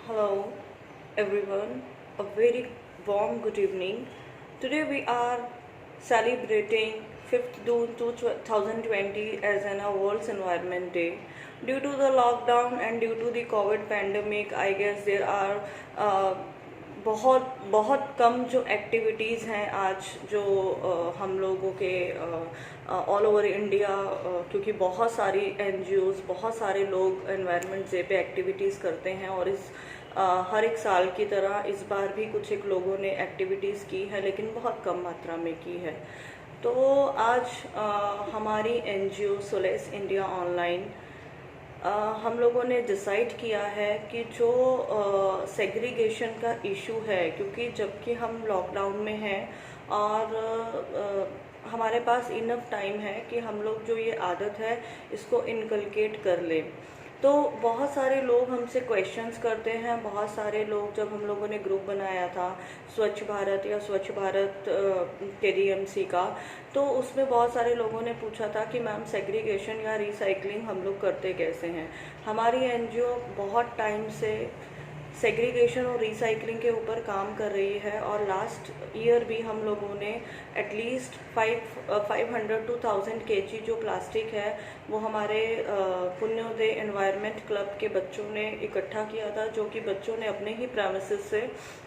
Hello, everyone. A very warm good evening. Today we are celebrating 5th June 2020 as an World's Environment Day. Due to the lockdown and due to the COVID pandemic, I guess there are uh, बहुत बहुत कम जो activities हैं आज जो हम लोगों के all over India, क्योंकि बहुत सारी एनजीओज़ बहुत सारे लोग एनवायरनमेंट डे पे एक्टिविटीज़ करते हैं और हर एक साल की तरह इस बार भी कुछ एक लोगों ने एक्टिविटीज़ की है लेकिन बहुत कम मात्रा में की है। तो आज हमारी एनजीओ सोलेस इंडिया ऑनलाइन हम लोगों ने डिसाइड किया है कि जो सेग्रीगेशन का इशू है, क्योंकि जबकि हम लॉकडाउन में हैं और हमारे पास इनफ टाइम है कि हम लोग जो ये आदत है इसको इनकलकेट कर लें। तो बहुत सारे लोग हमसे क्वेश्चंस करते हैं, बहुत सारे लोग, जब हम लोगों ने ग्रुप बनाया था स्वच्छ भारत या स्वच्छ भारत केडीएमसी का, तो उसमें बहुत सारे लोगों ने पूछा था कि मैम सेग्रीगेशन या रिसाइकलिंग हम लोग करते कैसे हैं। हमारी एनजीओ बहुत टाइम से सेग्रीगेशन और रिसाइकलिंग के ऊपर काम कर रही है और लास्ट ईयर भी हम लोगों ने एटलीस्ट 500 to 1000 kg जो प्लास्टिक है वो हमारे पुण्योदय एनवायरनमेंट क्लब के बच्चों ने इकट्ठा किया था, जो कि बच्चों ने अपने ही प्रेमिसेस से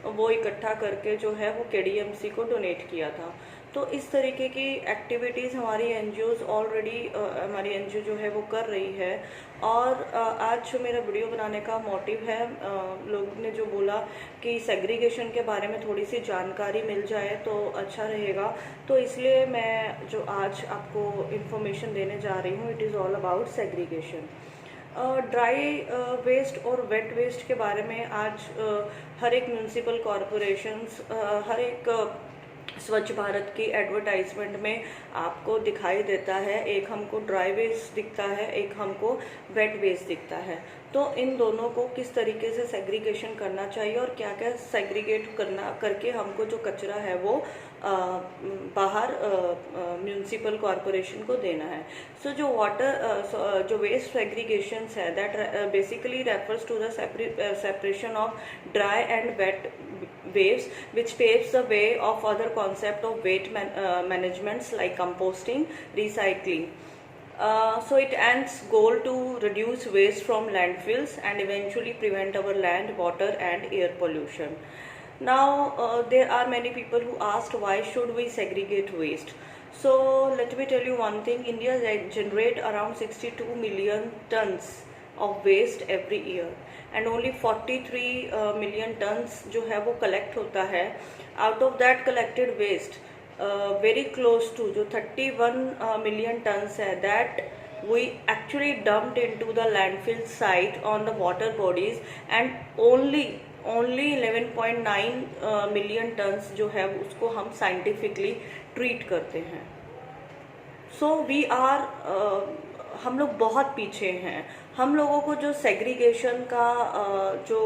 वो इकट्ठा करके जो है वो केडीएमसी को डोनेट किया था। तो इस तरीके की एक्टिविटीज़ हमारी एनजीओज़ ऑलरेडी हमारी एनजीओ जो है वो कर रही है। और आज जो मेरा वीडियो बनाने का मोटिव है, लोगों ने जो बोला कि सेग्रीगेशन के बारे में थोड़ी सी जानकारी मिल जाए तो अच्छा रहेगा, तो इसलिए मैं जो आज आपको इन्फॉर्मेशन देने जा रही हूँ, it is all about segregation. Dry waste और वेट वेस्ट के बारे में आज हर एक म्यूनसिपल कॉरपोरेशंस, हर एक स्वच्छ भारत की एडवर्टाइजमेंट में आपको दिखाई देता है। एक हमको ड्राई वेस्ट दिखता है, एक हमको वेट वेस्ट दिखता है। तो इन दोनों को किस तरीके से सेग्रीगेशन करना चाहिए और क्या क्या सेग्रीगेट करना करके हमको जो कचरा है वो बाहर म्यूनसिपल कॉरपोरेशन को देना है। सो जो वाटर जो वेस्ट सेग्रीगेशंस है, that basically refers to the separation of dry and wet waste, which paves the way of other concept of waste managements like composting, recycling. So it ends goal to reduce waste from landfills and eventually prevent our land, water and air pollution. Now there are many people who asked why should we segregate waste. So let me tell you one thing, India generate around 62 million tons of waste every year and only 43 million tons जो है वो collect होता है। out of that collected waste very close to जो 31 million tons है, that we actually dumped into the landfill site on the water bodies and only 11.9 million tons जो है उसको हम scientifically treat करते हैं। सो वी आर हम लोग बहुत पीछे हैं। हम लोगों को जो सेग्रीगेशन का जो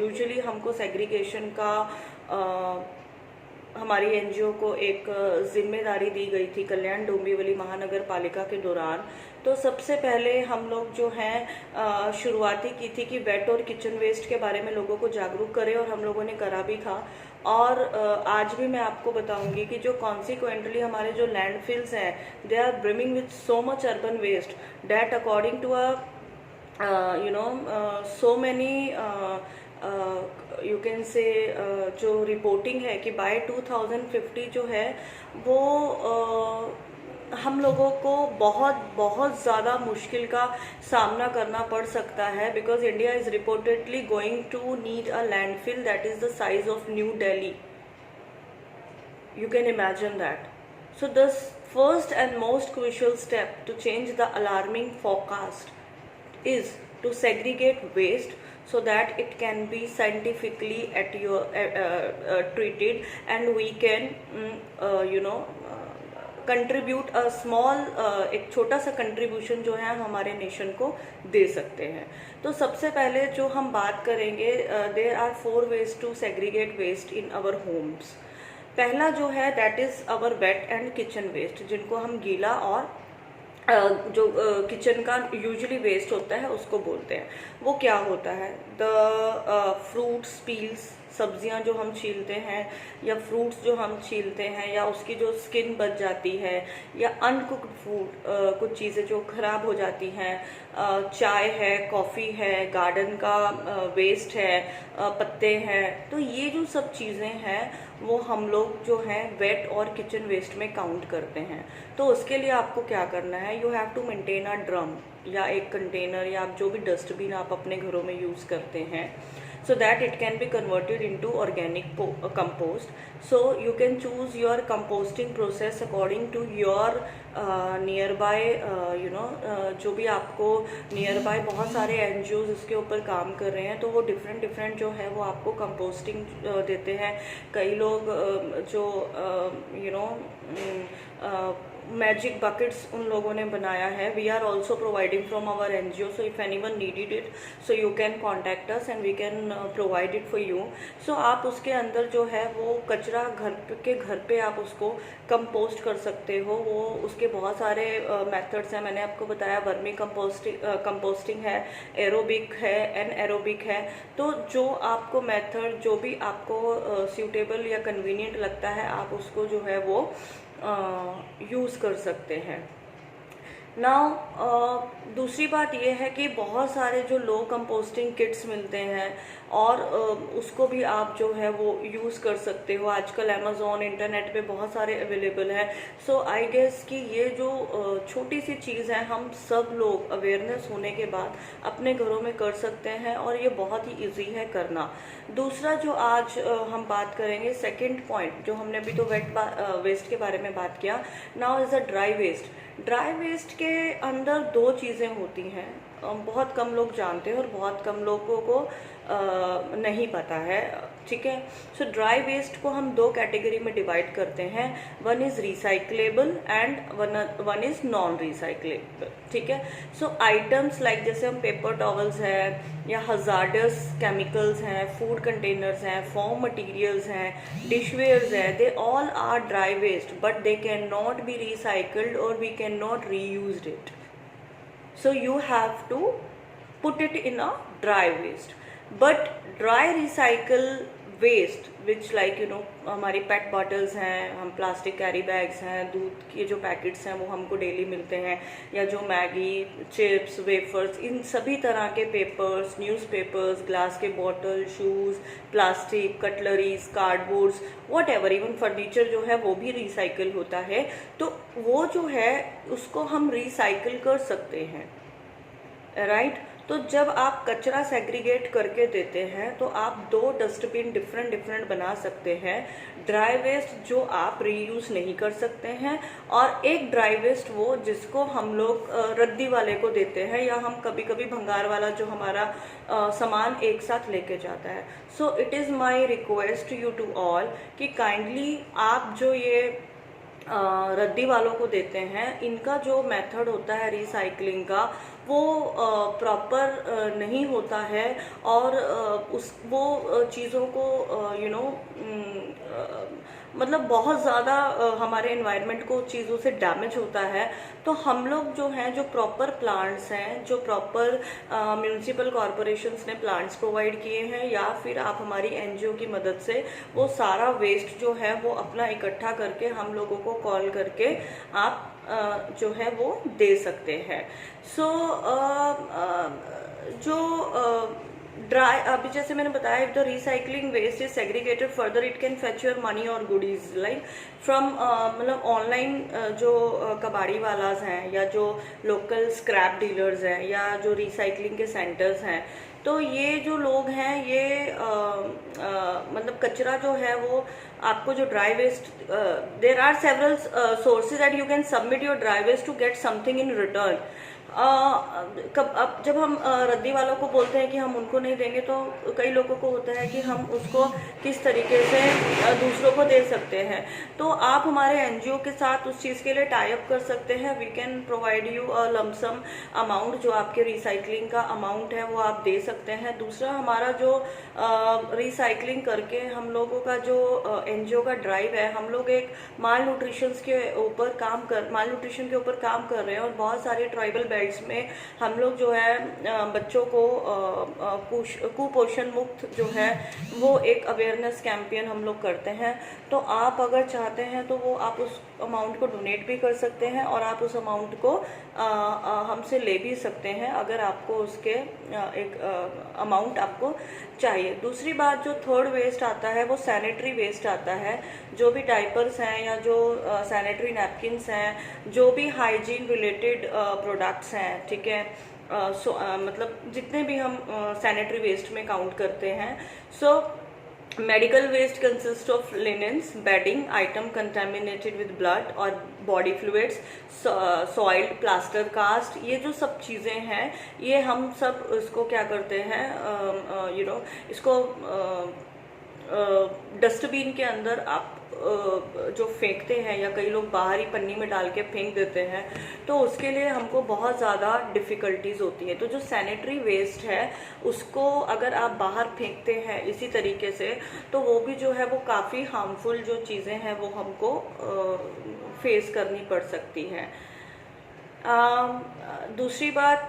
यूजुअली हमको सेग्रीगेशन का हमारी एनजीओ को एक जिम्मेदारी दी गई थी कल्याण डोंबिवली महानगर पालिका के दौरान। तो सबसे पहले हम लोग जो हैं शुरुआती की थी कि वेट और किचन वेस्ट के बारे में लोगों को जागरूक करें और हम लोगों ने करा भी था। और आज भी मैं आपको बताऊंगी कि जो कॉन्सिक्वेंटली हमारे जो लैंडफिल्स हैं, they are brimming with so much urban waste that according to so many you can say जो रिपोर्टिंग है कि बाय 2050 जो है वो हम लोगों को बहुत बहुत ज़्यादा मुश्किल का सामना करना पड़ सकता है, because India is reportedly going to need a landfill that is the size of New Delhi. You can imagine that. So the first and most crucial step to change the alarming forecast is to segregate waste so that it can be scientifically treated and we can contribute a small एक छोटा सा contribution जो है हम हमारे nation को दे सकते हैं। तो सबसे पहले जो हम बात करेंगे, there are 4 ways to segregate waste in our homes. पहला जो है that is our wet and kitchen waste, जिनको हम गीला और जो किचन का यूजुअली वेस्ट होता है उसको बोलते हैं। वो क्या होता है? द फ्रूट्स पील्स, सब्जियां जो हम छीलते हैं या फ्रूट्स जो हम छीलते हैं, या उसकी जो स्किन बच जाती है, या अनकुक्ड फूड, कुछ चीज़ें जो खराब हो जाती हैं, चाय है, कॉफ़ी है, गार्डन का वेस्ट है, पत्ते हैं, तो ये जो सब चीज़ें हैं वो हम लोग जो हैं वेट और किचन वेस्ट में काउंट करते हैं। तो उसके लिए आपको क्या करना है, you have to maintain a drum या एक कंटेनर, या आप जो भी डस्टबिन आप अपने घरों में यूज़ करते हैं, so that it can be converted into organic compost. So you can choose your composting process according to your nearby जो भी आपको nearby बहुत सारे NGOs इसके ऊपर काम कर रहे हैं, तो वो different जो है वो आपको composting देते हैं। कई लोग जो मैजिक बकेट्स उन लोगों ने बनाया है। We are also providing from our NGO, so if anyone needed it so you can contact us and we can provide it for you. So आप उसके अंदर जो है वो कचरा घर पे आप उसको कंपोस्ट कर सकते हो। वो उसके बहुत सारे मेथड्स हैं, मैंने आपको बताया। वर्मी कंपोस्टिंग है, एरोबिक है, एनएरोबिक है। तो जो आपको मेथड जो भी आपको सूटेबल या कन्वीनियंट लगता है, आप उसको जो है वो यूज़ कर सकते हैं। नाउ दूसरी बात यह है कि बहुत सारे जो लो कंपोस्टिंग किट्स मिलते हैं, और उसको भी आप जो है वो यूज़ कर सकते हो। आजकल अमेज़ॉन, इंटरनेट पे बहुत सारे अवेलेबल है। सो आई गेस कि ये जो छोटी सी चीज़ है, हम सब लोग अवेयरनेस होने के बाद अपने घरों में कर सकते हैं, और ये बहुत ही इजी है करना। दूसरा जो आज हम बात करेंगे, सेकंड पॉइंट, जो हमने अभी तो वेट वेस्ट के बारे में बात किया, now is a dry waste. Dry waste के अंदर दो चीज़ें होती हैं, बहुत कम लोग जानते हैं और बहुत कम लोगों को नहीं पता है, ठीक है। सो ड्राई वेस्ट को हम दो कैटेगरी में डिवाइड करते हैं। One is recyclable and one is non recyclable, ठीक है। सो आइटम्स लाइक जैसे हम पेपर टॉवल्स हैं, या हजार्डस केमिकल्स हैं, फूड कंटेनर्स हैं, फॉर्म मटेरियल्स हैं, डिशवेयर्स हैं, they all are dry waste, but they can not be recycled और we can not reuse it. So you have to put it in a dry waste. But dry recycle waste, which like हमारी पेट bottles हैं, हम plastic carry bags हैं, दूध के जो packets हैं वो हमको डेली मिलते हैं, या जो मैगी, चिप्स, वेफर्स, इन सभी तरह के पेपर्स, न्यूज़पेपर्स, ग्लास के bottle, shoes, plastic, cutleries, cardboards, what ever, even furniture जो है वो भी रिसाइकिल होता है। तो वो जो है उसको हम रिसाइकिल कर सकते हैं, राइट। तो जब आप कचरा सेग्रीगेट करके देते हैं तो आप दो डस्टबिन डिफरेंट बना सकते हैं। ड्राई वेस्ट जो आप रीयूज नहीं कर सकते हैं, और एक ड्राई वेस्ट वो जिसको हम लोग रद्दी वाले को देते हैं, या हम कभी कभी भंगार वाला जो हमारा सामान एक साथ लेके जाता है। So it is my request to you to all कि काइंडली आप जो ये रद्दी वालों को देते हैं, इनका जो मेथड होता है रिसाइकलिंग का वो प्रॉपर नहीं होता है, और वो चीज़ों को मतलब बहुत ज़्यादा हमारे एनवायरनमेंट को चीज़ों से डैमेज होता है। तो हम लोग जो हैं, जो प्रॉपर प्लांट्स हैं, जो प्रॉपर म्यूनिसिपल कॉरपोरेशंस ने प्लांट्स प्रोवाइड किए हैं, या फिर आप हमारी NGO की मदद से वो सारा वेस्ट जो है वो अपना इकट्ठा करके हम लोगों को कॉल करके आप जो है वो दे सकते हैं। सो जो ड्राई, अभी जैसे मैंने बताया, if the recycling waste is segregated further it can fetch your money और गुडीज लाइक फ्रॉम मतलब ऑनलाइन जो कबाड़ी वालाज हैं, या जो लोकल स्क्रैप डीलर्स हैं, या जो रिसाइकलिंग के सेंटर्स हैं, तो ये जो लोग हैं ये मतलब कचरा जो है वो आपको जो dry waste, there are several sources that you can submit your dry waste to get something in return. कब अब जब हम रद्दी वालों को बोलते हैं कि हम उनको नहीं देंगे, तो कई लोगों को होता है कि हम उसको किस तरीके से दूसरों को दे सकते हैं। तो आप हमारे एनजीओ के साथ उस चीज़ के लिए टाई अप कर सकते हैं। We can provide you a lump sum amount, जो आपके रिसाइकलिंग का अमाउंट है वो आप दे सकते हैं। दूसरा, हमारा जो रिसाइकलिंग करके हम लोगों का जो एनजीओ का ड्राइव है, हम लोग एक माल न्यूट्रिशन के ऊपर काम कर रहे हैं, और बहुत सारे ट्राइबल बेल्ट्स में हम लोग जो है बच्चों को कुपोषण मुक्त जो है वो एक अवेयरनेस कैंपेन हम लोग करते हैं। तो आप अगर चाहते हैं तो वो आप उस अमाउंट को डोनेट भी कर सकते हैं, और आप उस अमाउंट को हमसे ले भी सकते हैं अगर आपको उसके एक अमाउंट आपको चाहिए। दूसरी बात, जो थर्ड वेस्ट आता है वो सैनिटरी वेस्ट आता है। जो भी डायपर्स हैं या जो सैनिटरी नैपकिन्स हैं, जो भी हाइजीन रिलेटेड प्रोडक्ट्स हैं, ठीक है, मतलब जितने भी हम सैनिटरी वेस्ट में काउंट करते हैं। So medical waste consist of linens, bedding item contaminated with blood और body fluids, soiled, plaster cast, ये जो सब चीज़ें हैं ये हम सब इसको क्या करते हैं, इसको डस्टबिन के अंदर आप जो फेंकते हैं, या कई लोग बाहर ही पन्नी में डाल के फेंक देते हैं, तो उसके लिए हमको बहुत ज़्यादा डिफ़िकल्टीज़ होती है। तो जो सैनिटरी वेस्ट है उसको अगर आप बाहर फेंकते हैं इसी तरीके से, तो वो भी जो है वो काफ़ी हार्मफुल जो चीज़ें हैं वो हमको फेस करनी पड़ सकती हैं। दूसरी बात,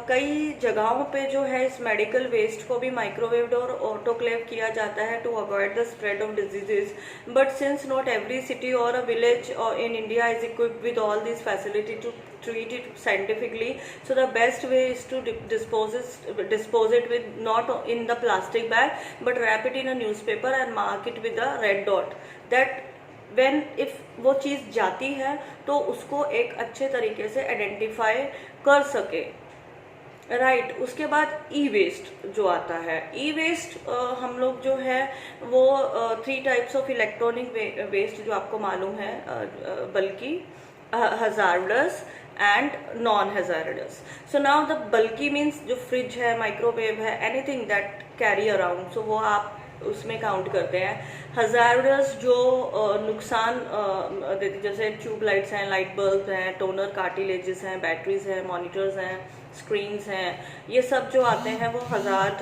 कई जगहों पे जो है इस मेडिकल वेस्ट को भी माइक्रोवेव्ड और ऑटोक्लेव किया जाता है to avoid the spread of diseases, but since not every city or a village in India is equipped with all this facility to treat it scientifically, so the best way is to dispose it with not in the plastic bag, but wrap it in a newspaper and mark it with a red dot, that when if वो चीज़ जाती है तो उसको एक अच्छे तरीके से identify कर सके। राइट, उसके बाद ई वेस्ट जो आता है, ई वेस्ट हम लोग जो है वो 3 टाइप्स ऑफ इलेक्ट्रॉनिक वेस्ट जो आपको मालूम है, बल्कि hazardous and non hazardous. So now the बल्कि मीन्स जो फ्रिज है, माइक्रोवेव है, एनीथिंग दैट कैरी अराउंड, सो वो आप उसमें काउंट करते हैं। हजार्डस जो नुकसान देती, जैसे ट्यूब लाइट्स हैं, लाइट बल्ब हैं, टोनर कार्टिलेजेस हैं, बैटरीज हैं, मॉनिटर्स हैं, स्क्रीन्स हैं, ये सब जो आते हैं वो हजार्ड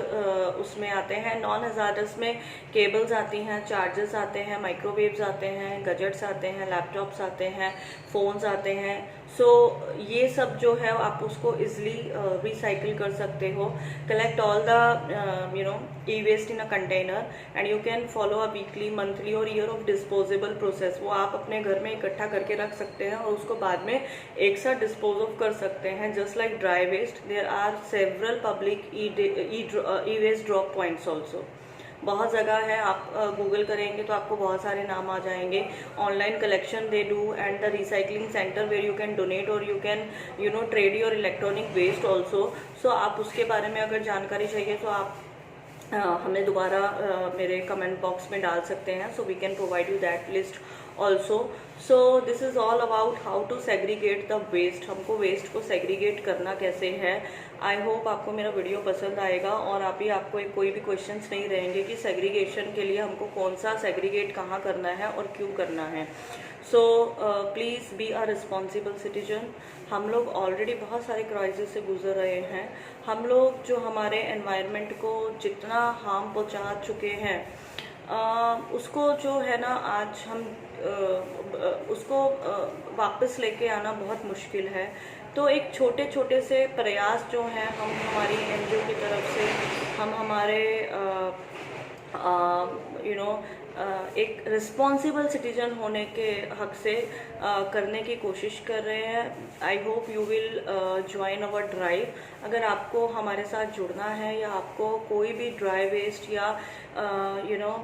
उसमें आते हैं। नॉन हजार्डस में केबल्स आती हैं, चार्जर्स आते हैं, माइक्रोवेव्स आते हैं, गजेट्स आते हैं, लैपटॉप्स आते हैं, फ़ोन्स आते हैं। सो ये सब जो है आप उसको इजली रिसाइकिल कर सकते हो। Collect all the e waste in a container and you can follow a weekly, monthly और ईयर ऑफ डिस्पोजेबल प्रोसेस। वो आप अपने घर में इकट्ठा करके रख सकते हैं और उसको बाद में एक साथ डिस्पोज ऑफ कर सकते हैं। Just like dry waste, there are several public e waste drop points also. बहुत जगह है, आप गूगल करेंगे तो आपको बहुत सारे नाम आ जाएंगे। Online collection they do and the recycling centre where you can donate or you can trade your electronic waste also. So आप उसके बारे में अगर जानकारी चाहिए तो आप हमें दोबारा मेरे कमेंट बॉक्स में डाल सकते हैं। So we can provide you that list also. So this is all about how to segregate the waste, हमको वेस्ट को सेग्रीगेट करना कैसे है। आई होप आपको मेरा वीडियो पसंद आएगा और आपको कोई भी क्वेश्चंस नहीं रहेंगे कि सेग्रीगेशन के लिए हमको कौन सा सेग्रीगेट कहाँ करना है और क्यों करना है। So please be a responsible citizen. हम लोग ऑलरेडी बहुत सारे क्राइसिस से गुजर रहे हैं। हम लोग जो हमारे एनवायरनमेंट को जितना हार्म पहुंचा चुके हैं, उसको जो है ना आज हम उसको वापस लेके आना बहुत मुश्किल है। तो एक छोटे छोटे से प्रयास जो हैं हम हमारी एनजीओ की तरफ से, हम हमारे एक रिस्पॉन्सिबल सिटीजन होने के हक से करने की कोशिश कर रहे हैं। I hope you will join our drive. अगर आपको हमारे साथ जुड़ना है या आपको कोई भी ड्राई वेस्ट या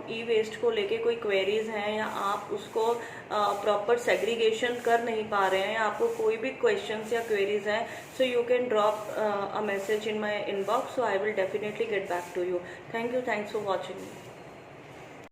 ई वेस्ट को लेके कोई क्वेरीज हैं या आप उसको प्रॉपर सेग्रीगेशन कर नहीं पा रहे हैं या आपको कोई भी क्वेश्चंस या क्वेरीज हैं, so you can drop a message in my inbox, so I will definitely get back to you. Thank you, thanks for watching.